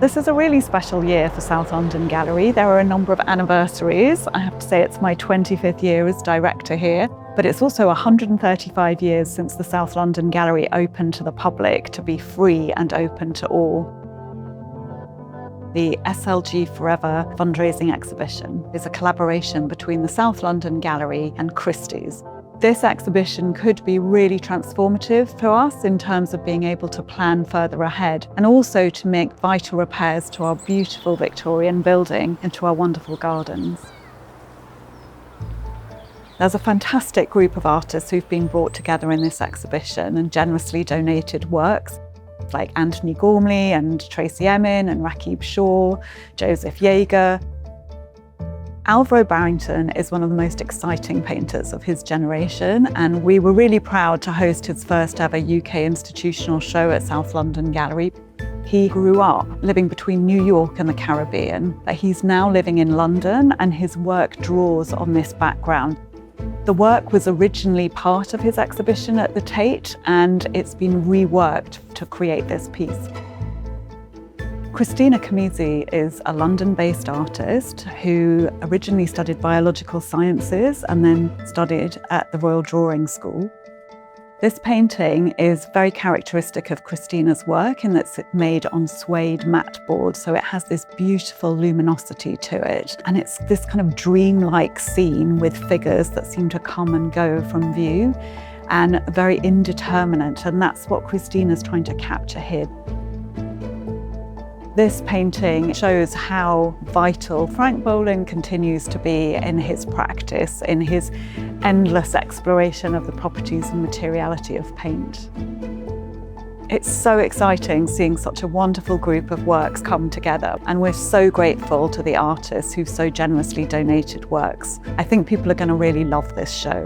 This is a really special year for South London Gallery. There are a number of anniversaries. I have to say it's my 25th year as director here, but it's also 135 years since the South London Gallery opened to the public to be free and open to all. The SLG Forever fundraising exhibition is a collaboration between the South London Gallery and Christie's. This exhibition could be really transformative for us in terms of being able to plan further ahead and also to make vital repairs to our beautiful Victorian building and to our wonderful gardens. There's a fantastic group of artists who've been brought together in this exhibition and generously donated works, like Anthony Gormley and Tracy Emin and Rakib Shaw, Joseph Yeager. Alvaro Barrington is one of the most exciting painters of his generation, and we were really proud to host his first ever UK institutional show at South London Gallery. He grew up living between New York and the Caribbean, but he's now living in London, and his work draws on this background. The work was originally part of his exhibition at the Tate, and it's been reworked to create this piece. Christina Kimeze is a London-based artist who originally studied biological sciences and then studied at the Royal Drawing School. This painting is very characteristic of Christina's work in that it's made on suede mat board, so it has this beautiful luminosity to it. And it's this kind of dreamlike scene with figures that seem to come and go from view and very indeterminate, and that's what Christina's trying to capture here. This painting shows how vital Frank Boland continues to be in his practice, in his endless exploration of the properties and materiality of paint. It's so exciting seeing such a wonderful group of works come together, and we're so grateful to the artists who've so generously donated works. I think people are going to really love this show.